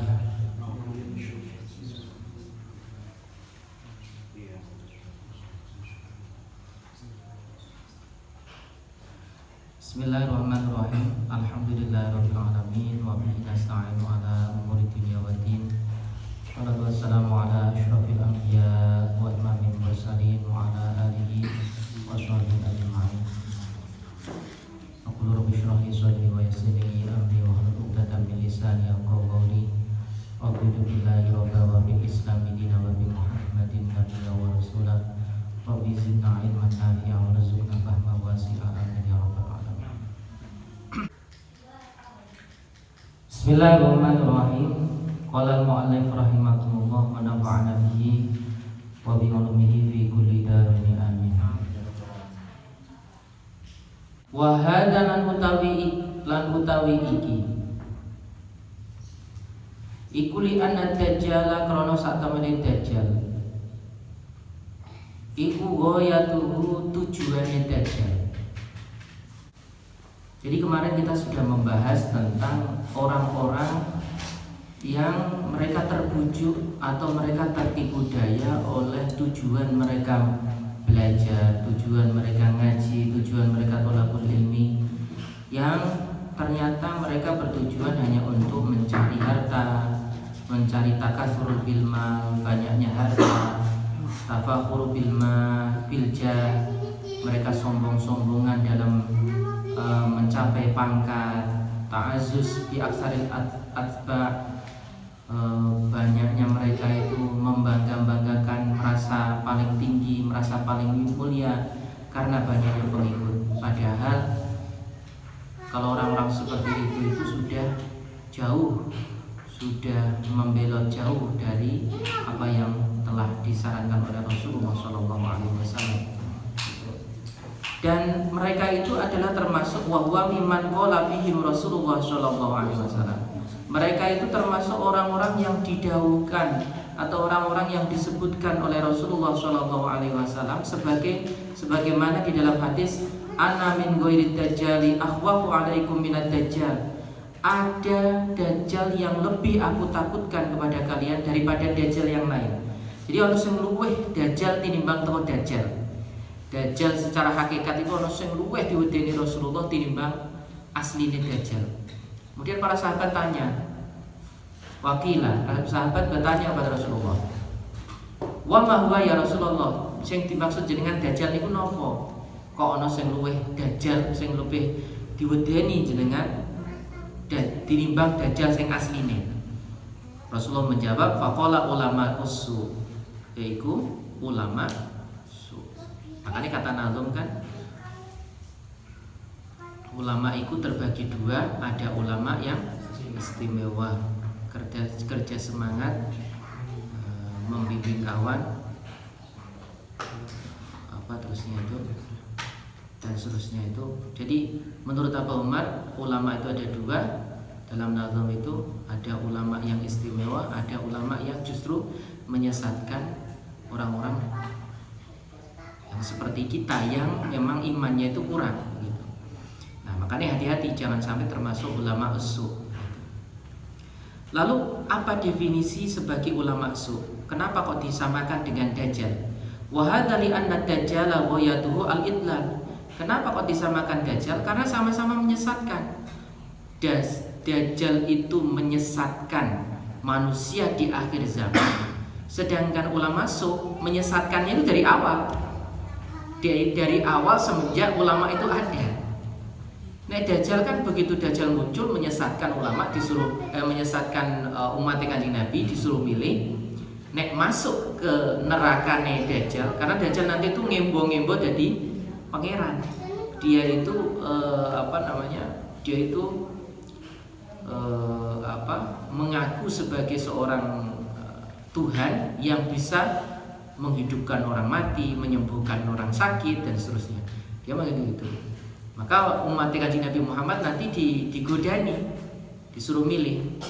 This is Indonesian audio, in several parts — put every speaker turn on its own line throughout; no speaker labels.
Bismillahirrahmanirrahim. Alhamdulillahirabbil alamin wa bihi nasta'inu ala umuri dunya waddin. Wassalatu wassalamu ala asyrofil anbiya wa imamil mursalin wa ala alihi wa sahbihi ajma'in. Aqulu rabbi shrah li sadri wa yassir li amri wa hlul 'uqdatam min lisani yafqahu qawli. A'udzu billahi wa bil islami dinan wa bi Muhammadin nabiyyan wa rasulan. Rabbi zidna ilman nafi'an wa rzuqna fahman wasi'a amin ya rabbal alamin. Bismillahirrahmanirrahim. Qala al-mu'allif rahimahullah wa nafa'ana bihi wa bi ulumihi fi kulli darin amin. Wa hadza lan utawi iki iku li anna dajjal krana sak temene dajjal iku ghayatuhu tujuane dajjal. Jadi kemarin kita sudah membahas tentang orang-orang yang mereka terbujuk atau mereka tertipu daya oleh tujuan mereka belajar, tujuan mereka ngaji, tujuan mereka thalabul ilmi, yang ternyata mereka bertujuan hanya untuk mencari harta, mencari takatsur bil mal, banyaknya harta, tafakhur bil mal, bil jah, mereka sombong-sombongan dalam mencapai pangkat, ta'azzus bi aksaril atba, banyaknya mereka itu membangga-banggakan, merasa paling tinggi, merasa paling mulia karena banyaknya pengikut. Padahal kalau orang-orang seperti itu sudah jauh, sudah membelot jauh dari apa yang telah disarankan oleh Rasulullah SAW. Dan mereka itu adalah termasuk wahwa mimman qala fihim Rasulullah SAW. Mereka itu termasuk orang-orang yang didahulukan atau orang-orang yang disebutkan oleh Rasulullah SAW sebagaimana di dalam hadis, ana min ghairi dajjali akhwafu alaikum minad dajjal. Ada dajjal yang lebih aku takutkan kepada kalian daripada dajjal yang lain. Jadi ono sing luweh dajjal tinimbang teko dajjal. Dajjal secara hakikat itu ono sing luweh diwedeni Rasulullah tinimbang asline dajjal. Kemudian para sahabat tanya, wakila, sahabat bertanya kepada Rasulullah, wa ma huwa ya Rasulullah, sing dimaksud jenengan dajjal niku napa? Kok ana sing luweh dajjal sing luwih diwedeni jenengan tinimbang dajjal sing asline? Rasulullah menjawab, faqala ulama usu, yaitu ulama su. Makanya kata nazum kan, ulama itu terbagi dua, ada ulama yang istimewa, kerja semangat, membimbing kawan, apa terusnya itu dan seterusnya itu. Jadi menurut Abu Umar, ulama itu ada dua. Dalam nazam itu ada ulama yang istimewa, ada ulama yang justru menyesatkan orang-orang yang seperti kita yang memang imannya itu kurang gitu. Nah, makanya hati-hati jangan sampai termasuk ulama usu. Lalu apa definisi sebagai ulama usu? Kenapa kok disamakan dengan dajjal? Wa hadza li anna dajjala ghayatuhu al-idlal. Kenapa kok disamakan dajjal? Karena sama-sama menyesatkan. Dajjal itu menyesatkan manusia di akhir zaman. Sedangkan ulama usu menyesatkannya itu dari awal. Dari awal semenjak ulama itu ada. Nah, dajjal kan begitu dajjal muncul menyesatkan ulama, disuruh menyesatkan umat Kanjeng Nabi, disuruh milih. Nek masuk ke neraka nih dajjal, karena dajjal nanti itu ngembo-ngembo jadi pangeran. Dia itu Dia itu mengaku sebagai seorang Tuhan yang bisa menghidupkan orang mati, menyembuhkan orang sakit dan seterusnya. Dia begitu. Maka umat Kanjeng Nabi Muhammad nanti digodani, disuruh milih.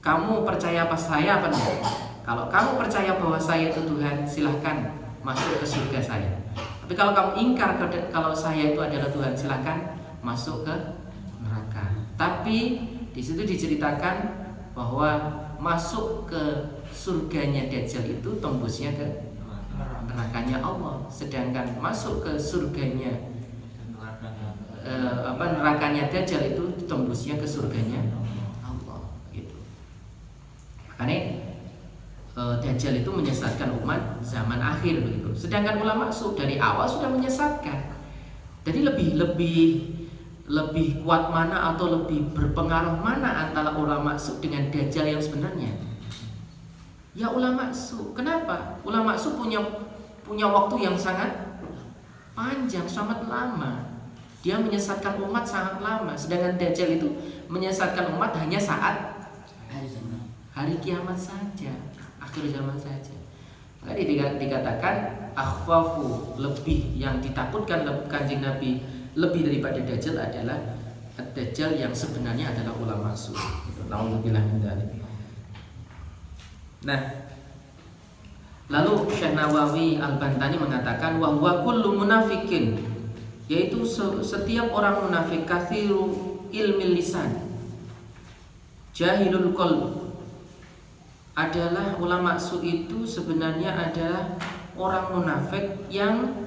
Kamu percaya apa saya apa enggak? Kalau kamu percaya bahwa saya itu Tuhan, silahkan masuk ke surga saya. Tapi kalau kamu ingkar kalau saya itu adalah Tuhan, silahkan masuk ke neraka. Tapi di situ diceritakan bahwa masuk ke surganya Dajjal itu tembusnya ke nerakanya Allah, sedangkan masuk ke surganya nerakanya Dajjal itu tembusnya ke surganya Allah gitu. Makanya Dajjal itu menyesatkan umat zaman akhir begitu. Sedangkan ulama dari awal sudah menyesatkan. Jadi lebih kuat mana atau lebih berpengaruh mana antara ulama dengan Dajjal yang sebenarnya? Ya ulama su. Kenapa? Ulama su punya waktu yang sangat panjang, sangat lama. Dia menyesatkan umat sangat lama. Sedangkan Dajjal itu menyesatkan umat hanya saat hari kiamat saja, akhir zaman saja. Maka dikatakan akhwafu, lebih yang ditakutkan Kanjeng Nabi lebih daripada Dajjal adalah Dajjal yang sebenarnya adalah ulama su. Nauzubillah min dzalik. Nah, lalu Syekh Nawawi Al-Bantani mengatakan wa huwa kullu munafikin, yaitu setiap orang munafik kathiru ilmil lisan jahilul qalb, adalah ulama su itu sebenarnya adalah orang munafik yang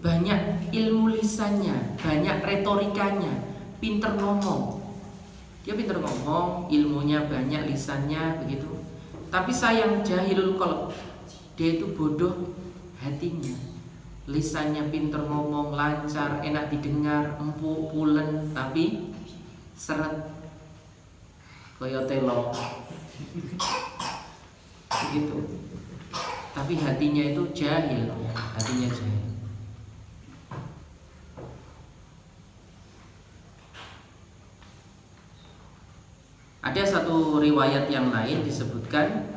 banyak ilmu lisannya, banyak retorikanya, pinter ngomong. Dia pinter ngomong, ilmunya banyak, lisannya begitu. Tapi sayang jahilul qalb, dia itu bodoh hatinya. Lisannya pinter ngomong, lancar, enak didengar, empuk, pulen, tapi seret kaya telo begitu. Tapi hatinya itu jahil, hatinya jahil. Ada satu riwayat yang lain disebutkan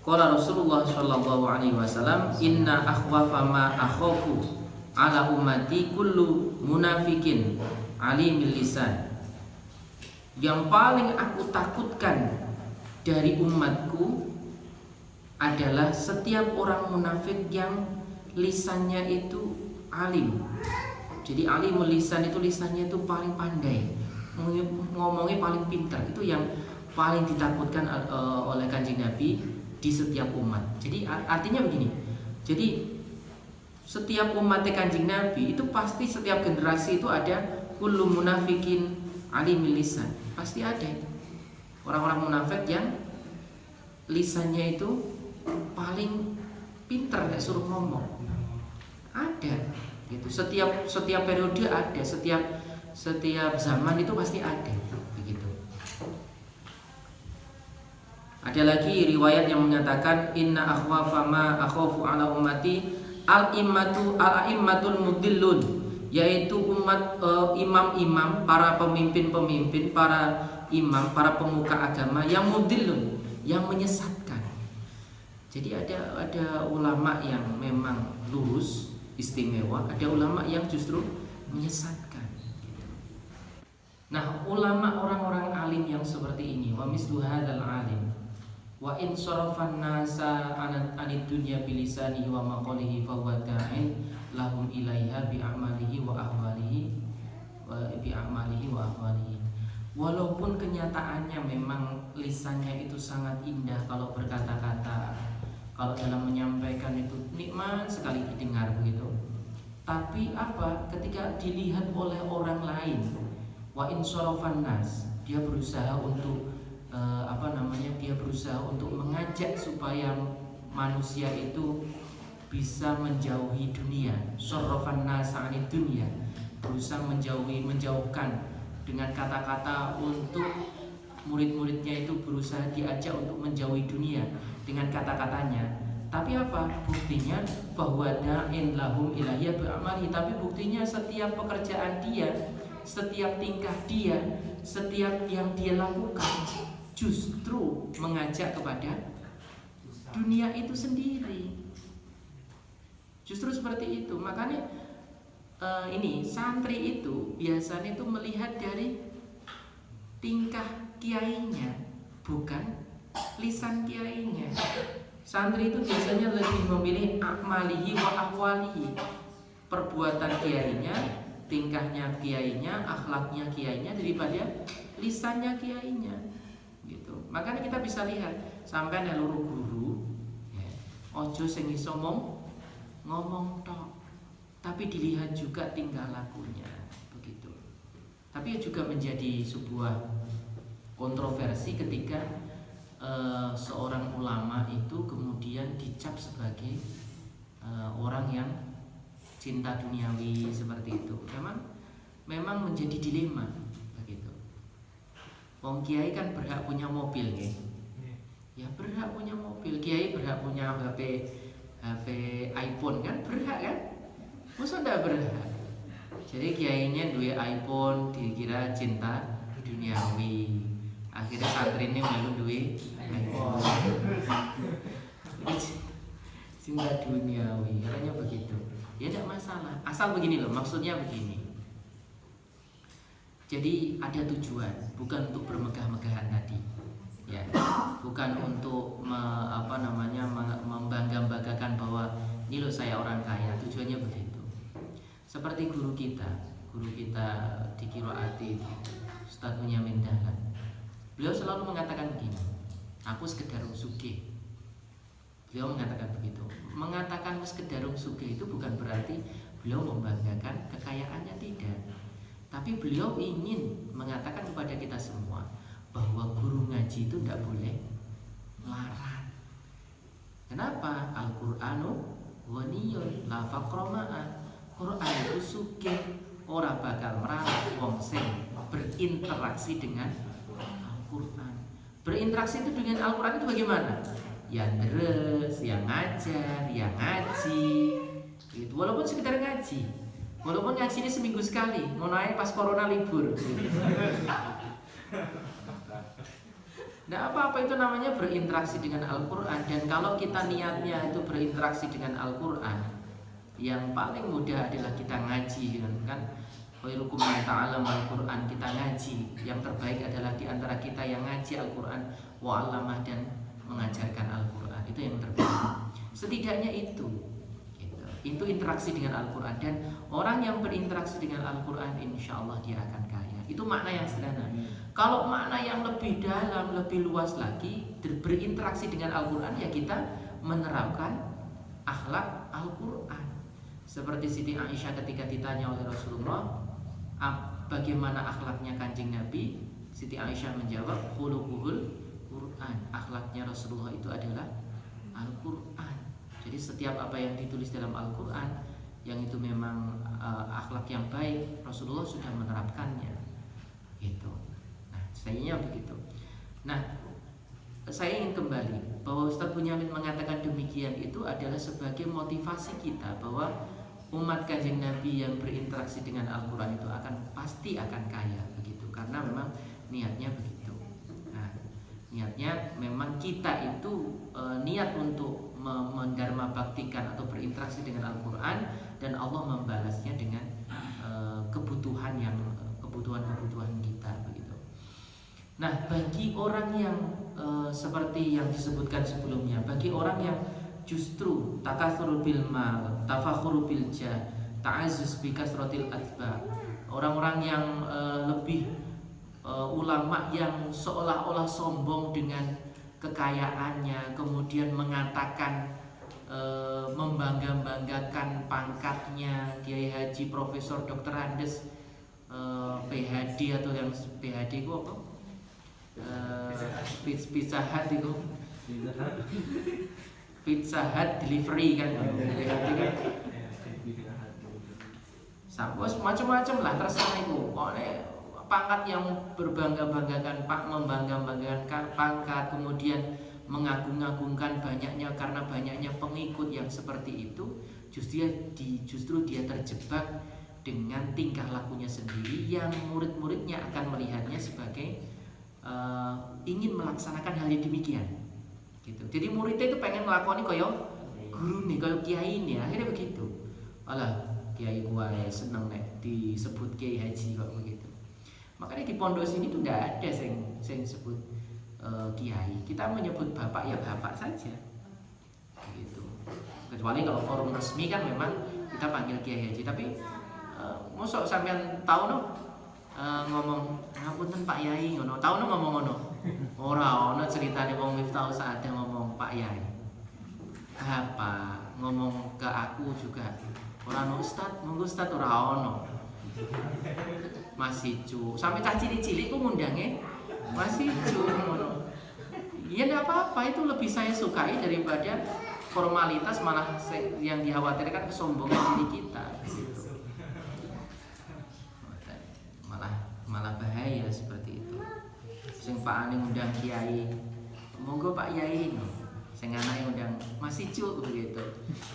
qala Rasulullah sallallahu alaihi wasallam inna akhwafa ma akhafu ala ummati kullu munafikin alimil lisan. Yang paling aku takutkan dari umatku adalah setiap orang munafik yang lisannya itu alim. Jadi alimul lisan itu lisannya itu paling pandai, ngomongnya paling pintar. Itu yang paling ditakutkan oleh Kanjeng Nabi di setiap umat. Jadi artinya begini. Jadi setiap umat Kanjeng Nabi itu pasti setiap generasi itu ada kullu munafikin alimil lisan. Pasti ada itu. Orang-orang munafik yang lisannya itu paling pintar, gak suruh ngomong. Ada gitu. Setiap periode ada, setiap zaman itu pasti ada begitu. Ada lagi riwayat yang menyatakan inna akhwafa ma akhafu ala ummati al-immatul mudillun, yaitu umat imam-imam, para pemimpin-pemimpin, para imam, para pemuka agama yang mudillun, yang menyesatkan. Jadi ada ulama yang memang lurus, istimewa, ada ulama yang justru menyesatkan. Nah, ulama orang-orang alim yang seperti ini, wa mislu hadzal alim wa in sarafan nasa anid dunya bilisanihi wa maqalihi fa huwa da'in lahum ilaiha bi a'malihi wa ahwalihi wa ahwalihi. Walaupun kenyataannya memang lisannya itu sangat indah kalau berkata-kata, kalau dalam menyampaikan itu nikmat sekali didengar begitu. Tapi ketika dilihat oleh orang lain, wa in sarafan nas, dia berusaha untuk dia berusaha untuk mengajak supaya manusia itu bisa menjauhi dunia. Sarafan nas 'anid dunya, berusaha menjauhkan dengan kata-kata untuk murid-muridnya itu berusaha diajak untuk menjauhi dunia dengan kata-katanya. Tapi buktinya bahwa da'in lahum ilahiyya bi'amali. Tapi buktinya setiap pekerjaan dia, setiap tingkah dia, setiap yang dia lakukan justru mengajak kepada dunia itu sendiri. Justru seperti itu. Makanya ini santri itu biasanya itu melihat dari tingkah kiainya, bukan lisan kiainya. Santri itu biasanya lebih memilih akmalihi wa ahwalihi, perbuatan kiainya, tingkahnya kiainya, akhlaknya kiainya, daripada lisannya kiainya. Makanya kita bisa lihat sampai neluru guru, ya, ojo sing iso ngomong tok, tapi dilihat juga tingkah lakunya, begitu. Tapi juga menjadi sebuah kontroversi ketika seorang ulama itu kemudian dicap sebagai orang yang cinta duniawi seperti itu. Memang menjadi dilema begitu. Wong kiai kan berhak punya mobil, ya berhak punya mobil. Kiai berhak punya HP iPhone kan, berhak kan? Masa ndak berhak? Jadi kiainya duwe iPhone dikira cinta duniawi. Akhirnya santri ini melu duwe iPhone. Cinta duniawi, katanya begitu. Ya tidak masalah. Asal begini loh, maksudnya begini. Jadi ada tujuan, bukan untuk bermegah-megahan tadi, ya, bukan untuk membangga-banggakan bahwa ini loh saya orang kaya. Tujuannya begitu. Seperti guru kita di Qiraati, Ustaz Bunyamin Dahlan. Beliau selalu mengatakan begini, aku sekedar sugih. Beliau mengatakan begitu. Mengatakan sekedar sugih itu bukan berarti beliau membanggakan kekayaannya, tidak. Tapi beliau ingin mengatakan kepada kita semua bahwa guru ngaji itu tidak boleh larang. Kenapa? Al-Qur'anu ghaniyun la faqra ma'a. Quran itu sugih, ora bakal merangkak wong sing berinteraksi dengan Al-Quran. Berinteraksi itu dengan Al-Quran itu bagaimana? Yang deres, yang ngajar, yang ngaji gitu. Walaupun sekedar ngaji, walaupun ngaji ini seminggu sekali, ngono ae pas corona libur gitu. Nah, apa-apa itu namanya berinteraksi dengan Al-Quran. Dan kalau kita niatnya itu berinteraksi dengan Al-Quran, yang paling mudah adalah kita ngaji, kan? Khairukum man ta'allama al-Qur'an, kita ngaji. Yang terbaik adalah di antara kita yang ngaji Al-Qur'an wa 'allamah, dan mengajarkan Al-Qur'an. Itu yang terbaik. Setidaknya itu gitu. Itu interaksi dengan Al-Qur'an, dan orang yang berinteraksi dengan Al-Qur'an insyaallah dia akan kaya. Itu makna yang sederhana. Kalau makna yang lebih dalam, lebih luas lagi, berinteraksi dengan Al-Qur'an, ya kita menerapkan akhlak Al-Qur'an. Seperti Siti Aisyah ketika ditanya oleh Rasulullah, bagaimana akhlaknya Kanjeng Nabi? Siti Aisyah menjawab, khuluquhul Quran. Akhlaknya Rasulullah itu adalah Al-Quran. Jadi setiap apa yang ditulis dalam Al-Quran, yang itu memang akhlak yang baik, Rasulullah sudah menerapkannya. Gitu. Nah, sayangnya begitu. Nah, saya ingin kembali bahwa Ustaz Bunyamin mengatakan demikian itu adalah sebagai motivasi kita bahwa umat Kanjeng Nabi yang berinteraksi dengan Al-Quran itu pasti akan kaya, begitu, karena memang niatnya begitu. Nah, niatnya memang kita itu niat untuk mendharma baktikan atau berinteraksi dengan Al-Quran, dan Allah membalasnya dengan kebutuhan kita, begitu. Nah, bagi orang yang seperti yang disebutkan sebelumnya, bagi orang yang justru takatsur bil mal, tafakhur bil jah, ta'azzuz bi kasratil atba, orang-orang yang lebih ulama yang seolah-olah sombong dengan kekayaannya, kemudian mengatakan membangga-banggakan pangkatnya, Kiai Haji Profesor Dr. Andes PhD, atau yang PhD itu apa? Pizza Hut itu, Pizza Hut delivery kan, Sampos macam-macam lah, terserah itu. Pokoknya pangkat yang membangga-banggakan pangkat, kemudian mengagung-agungkan banyaknya karena banyaknya pengikut yang seperti itu, justru dia terjebak dengan tingkah lakunya sendiri yang murid-muridnya akan melihatnya sebagai ingin melaksanakan hal yang demikian. Gitu. Jadi muridnya itu pengen melakukan kaya guru nih, kaya kiai nih, akhirnya begitu. Alah, kiai gua seneng nek disebut kiai haji kok begitu. Makanya di pondok sini tuh nggak ada yang sebut kiai. Kita menyebut bapak ya bapak saja. Gitu. Kecuali kalau forum resmi kan memang kita panggil kiai haji. Tapi mosok sampean tahu no ngomong ngapunten Pak Yai ngono, tahu no ngomong ngono. Ora ono ceritane wong Miftahul Sa'adah ngomong Pak Yai. Apa ngomong ke aku juga. Ora ono Ustaz, monggo Ustaz ora ono. Masih cu. Sampai cah cilik-cilik ku ngundange masih cu ngono. Ya enggak apa-apa, itu lebih saya sukai daripada formalitas, malah yang dikhawatirkan kesombongan diri kita gitu. Malah bahaya seperti itu. Sing Pak Ani ngundang kiai, monggo Pak Yai no. Sing anake ngundang masih cuk begitu.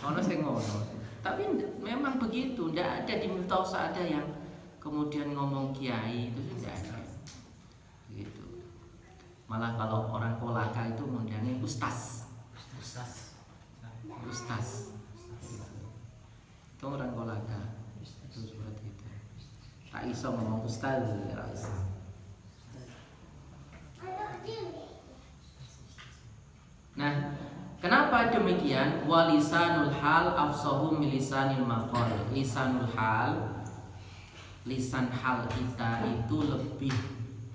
Ono sing ngono. Tapi memang begitu, ndak ada di Miftahul Sa'adah yang kemudian ngomong kiai itu tidak ada. Begitu. Malah kalau orang Kolaka itu ngundangnya ustaz. Itu orang Kolaka. Itu seperti itu. Tak iso ngomong ustaz, ora iso. Nah, kenapa demikian? Walisanul hal afsahu milisanil maqal. Lisanul hal, lisan hal kita itu lebih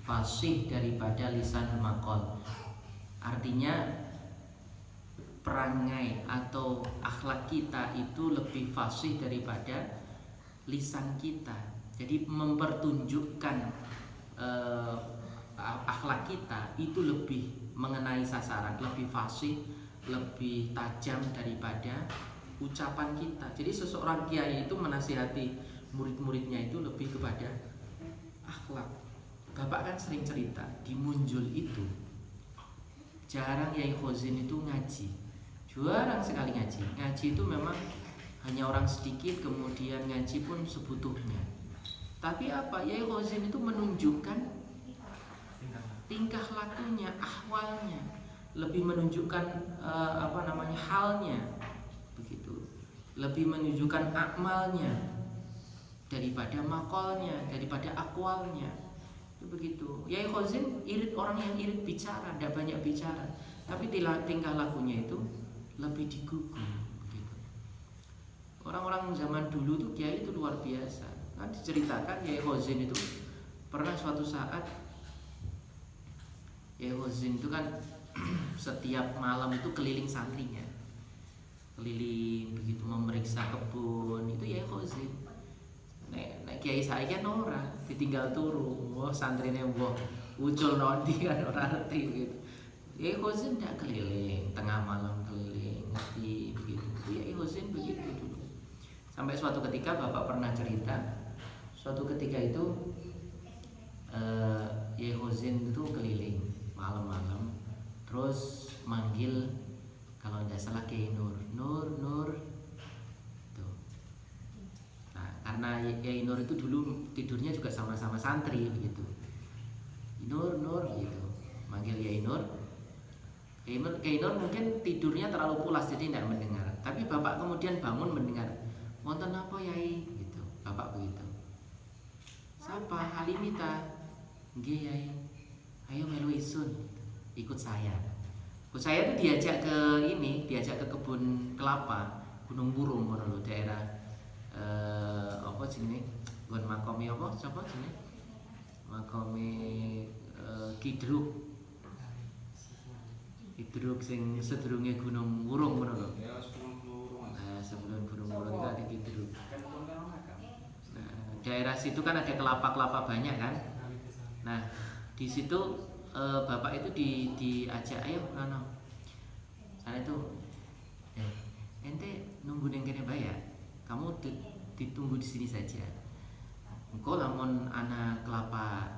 fasih daripada lisanul maqal. Artinya perangai atau akhlak kita itu lebih fasih daripada lisan kita. Jadi mempertunjukkan akhlak kita itu lebih mengenai sasaran, lebih fasih, lebih tajam daripada ucapan kita. Jadi seseorang kiai itu menasihati murid-muridnya itu lebih kepada akhlak. Bapak kan sering cerita di Munjul itu jarang Yai Khozin itu ngaji, jarang sekali ngaji. Ngaji itu memang hanya orang sedikit, kemudian ngaji pun sebutuhnya. Tapi apa, Yai Khozin itu menunjukkan tingkah lakunya, ahwalnya, lebih menunjukkan halnya, begitu, lebih menunjukkan akmalnya daripada makolnya, daripada akwalnya, itu begitu. Yai Khozin irit, orang yang irit bicara, tidak banyak bicara, tapi tingkah lakunya itu lebih digugu, begitu. Orang-orang zaman dulu tuh kiai itu luar biasa. Kan diceritakan Yai Khozin itu pernah suatu saat, Yai Khozin itu kan setiap malam itu keliling santrinya, keliling begitu memeriksa kebun. Itu Yai Khozin. Nek kiai saya kan ora ditinggal turu, wah santrine mbok ucul nanti kan ora ngerti gitu. Yai Khozin ndak keliling, tengah malam keliling, ngerti begitu. Yai Khozin begitu dulu. Sampai suatu ketika bapak pernah cerita, suatu ketika itu Yai Khozin itu keliling malam-malam, terus manggil kalau tidak salah Kiai Nur tuh. Nah, karena Kiai Nur itu dulu tidurnya juga sama-sama santri begitu. Nur gitu, manggil Kiai Nur. Kiai Nur mungkin tidurnya terlalu pulas jadi tidak mendengar. Tapi bapak kemudian bangun mendengar, wonten apa Yai? Gitu, bapak begitu. Siapa? Halimita. Nggih Yai. Ayo melu isun, ikut saya. Ikut saya itu diajak ke kebun kelapa, Gunung Burung ngono lho, daerah apa jenenge? Nggon makome apa? Sapa jenenge? Makome Kidruk sing sedurunge Gunung Wurung ngono lho. Ya, sebelum Gunung Wurung itu ada Kidruk. Nah, daerah situ kan ada kelapa-kelapa banyak kan? Nah, di situ bapak itu diajak, ayo Nono. Sana itu ente nunggu neng kene bae ya. Kamu ditunggu di sini saja. Engkau lamun anak kelapa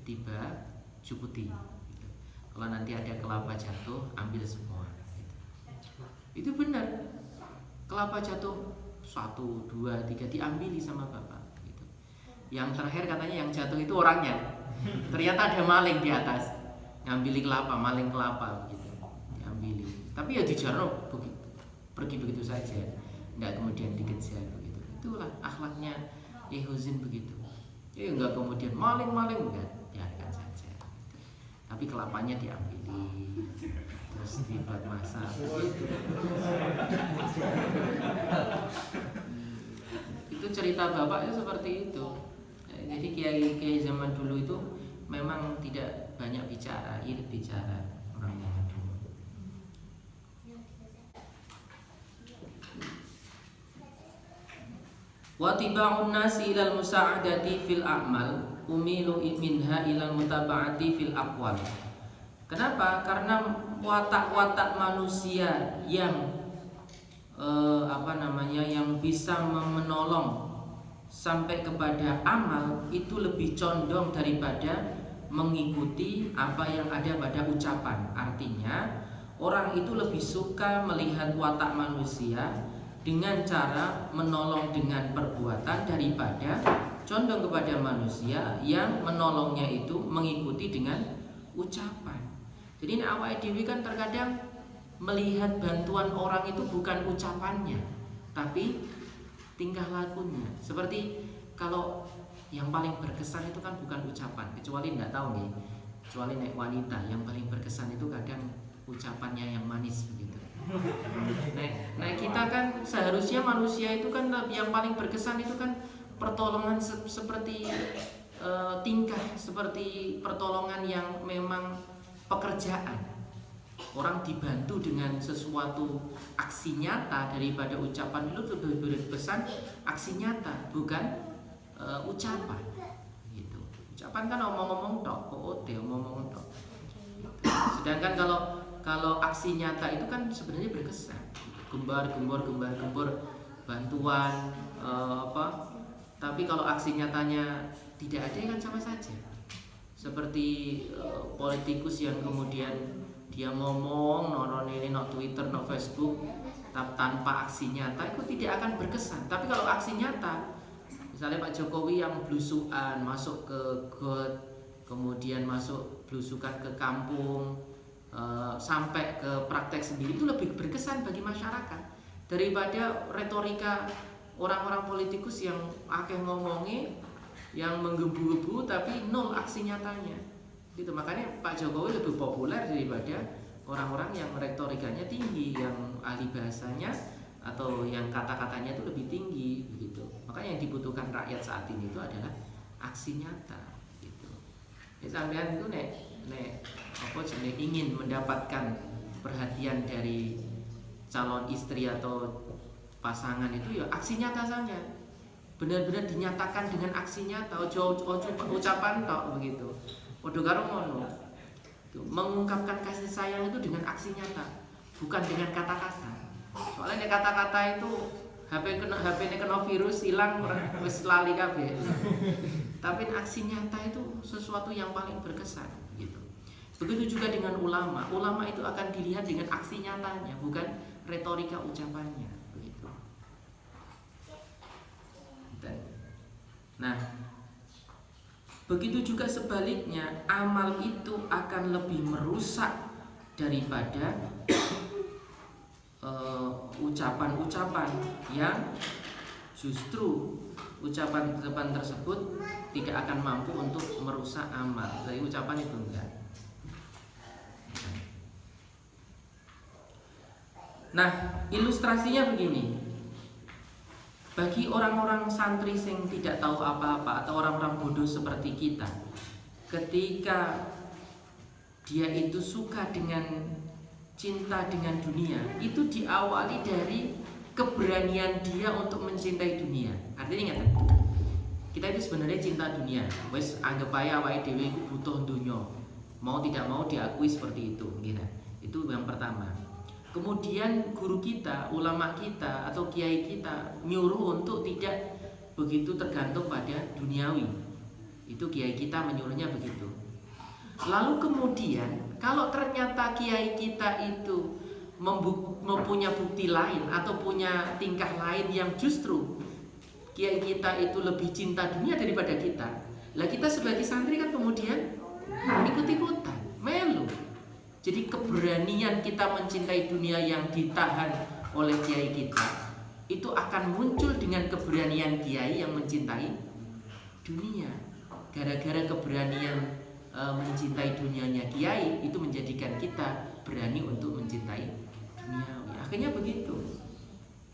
tiba cukuti. Gitu. Kalau nanti ada kelapa jatuh, ambil semua. Gitu. Itu benar. Kelapa jatuh 1, 2, 3 diambil sama bapak. Gitu. Yang terakhir katanya yang jatuh itu orangnya. Ternyata ada maling di atas, ngambil kelapa, maling kelapa begitu, diambil. Tapi ya dijarno pergi begitu saja, nggak kemudian dikejar begitu. Itulah akhlaknya Yai Khozin begitu. Ya nggak kemudian maling enggak, biarkan saja. Tapi kelapanya diambil, terus dibuat masak begitu. Itu cerita bapaknya seperti itu. Jadi kiai zaman dulu itu memang tidak banyak bicara, irit bicara orangnya. Wa tiba'un nasi ilal musa'adati fil a'mal umilu minha ilal mutaba'ati fil aqwal. Kenapa? Karena watak-watak manusia yang yang bisa menolong sampai kepada amal itu lebih condong daripada mengikuti apa yang ada pada ucapan. Artinya orang itu lebih suka melihat watak manusia dengan cara menolong dengan perbuatan daripada condong kepada manusia yang menolongnya itu mengikuti dengan ucapan. Jadi awake dhewe kan terkadang melihat bantuan orang itu bukan ucapannya, tapi tingkah lakunya. Seperti kalau yang paling berkesan itu kan bukan ucapan, kecuali tidak tahu nih, kecuali naik wanita yang paling berkesan itu kadang ucapannya yang manis begitu. Nah kita kan seharusnya manusia itu kan yang paling berkesan itu kan pertolongan seperti tingkah, seperti pertolongan yang memang pekerjaan. Orang dibantu dengan sesuatu aksi nyata daripada ucapan itu lebih berkesan aksi nyata, bukan ucapan gitu. Ucapan kan omong-omong tok, omong-omong tok. Sedangkan kalau aksi nyata itu kan sebenarnya berkesan, gembor bantuan tapi kalau aksi nyatanya tidak ada kan sama saja. Seperti politikus yang kemudian dia ngomong ini no Twitter, no Facebook, tanpa aksi nyata itu tidak akan berkesan. Tapi kalau aksi nyata, misalnya Pak Jokowi yang blusukan masuk ke got, kemudian masuk blusukan ke kampung, sampai ke praktek sendiri, itu lebih berkesan bagi masyarakat daripada retorika orang-orang politikus yang akeh ngomongnya, yang menggebu-gebu tapi nol aksi nyatanya. Gitu. Makanya Pak Jokowi lebih populer daripada orang-orang yang retorikanya tinggi, yang ahli bahasanya atau yang kata-katanya itu lebih tinggi begitu. Makanya yang dibutuhkan rakyat saat ini itu adalah aksi nyata gitu. Ya sampean itu ingin mendapatkan perhatian dari calon istri atau pasangan itu ya aksi nyata saja. Benar-benar dinyatakan dengan aksi nyata, ojo ucapan tok begitu. Padha karo ngono. Mengungkapkan kasih sayang itu dengan aksi nyata, bukan dengan kata-kata. Soalnya kata-kata itu HP-ne kena virus hilang wis lali kabeh. Tapi aksi nyata itu sesuatu yang paling berkesan gitu. Begitu juga dengan ulama. Ulama itu akan dilihat dengan aksi nyatanya, bukan retorika ucapannya begitu. Nah, begitu juga sebaliknya, amal itu akan lebih merusak daripada ucapan-ucapan yang justru ucapan tersebut tidak akan mampu untuk merusak amal. Dari ucapan itu enggak. Nah, ilustrasinya begini. Bagi orang-orang santri yang tidak tahu apa-apa atau orang-orang bodoh seperti kita, ketika dia itu suka dengan cinta dengan dunia, itu diawali dari keberanian dia untuk mencintai dunia. Artinya ingat, kita itu sebenarnya cinta dunia. Wes anggap aja awake dhewe iku butuh dunia. Mau tidak mau diakui seperti itu, gitu. Itu yang pertama. Kemudian guru kita, ulama kita atau kiai kita nyuruh untuk tidak begitu tergantung pada duniawi. Itu kiai kita menyuruhnya begitu. Lalu kemudian kalau ternyata kiai kita itu mempunyai bukti lain atau punya tingkah lain yang justru kiai kita itu lebih cinta dunia daripada kita, lah kita sebagai santri kan kemudian ikut-ikutan, melu. Jadi keberanian kita mencintai dunia yang ditahan oleh kiai kita itu akan muncul dengan keberanian kiai yang mencintai dunia. Gara-gara keberanian mencintai dunianya kiai itu menjadikan kita berani untuk mencintai duniawi. Akhirnya begitu.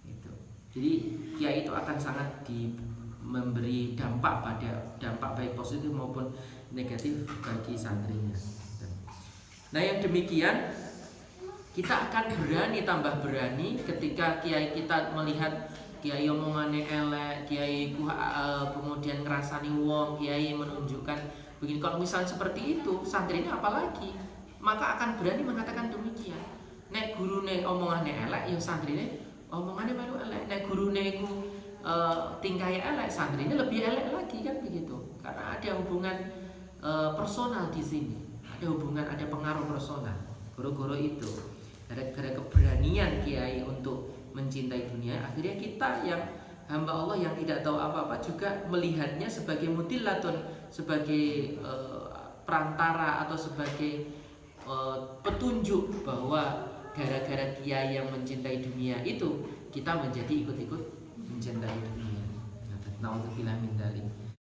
Gitu. Jadi kiai itu akan sangat memberi dampak baik positif maupun negatif bagi santrinya. Nah yang demikian kita akan berani, tambah berani ketika kiai kita melihat kiai omongannya elek, kiai kemudian ngerasani wong, kiai menunjukkan begini. Kalau misalnya seperti itu, santrinya apalagi, maka akan berani mengatakan demikian. Nek gurune omongannya elek, ya santrinya omongannya baru elek. Nek gurune iku tingkahnya elek, santrinya lebih elek lagi kan begitu. Karena ada hubungan personal di sini, ada hubungan, ada pengaruh personal. Goro-goro itu. Gara-gara keberanian kiai untuk mencintai dunia, akhirnya kita yang hamba Allah yang tidak tahu apa-apa juga melihatnya sebagai mutilatun, sebagai perantara atau sebagai petunjuk bahwa gara-gara kiai yang mencintai dunia itu kita menjadi ikut-ikut mencintai dunia. Nauzubillah min dzalik.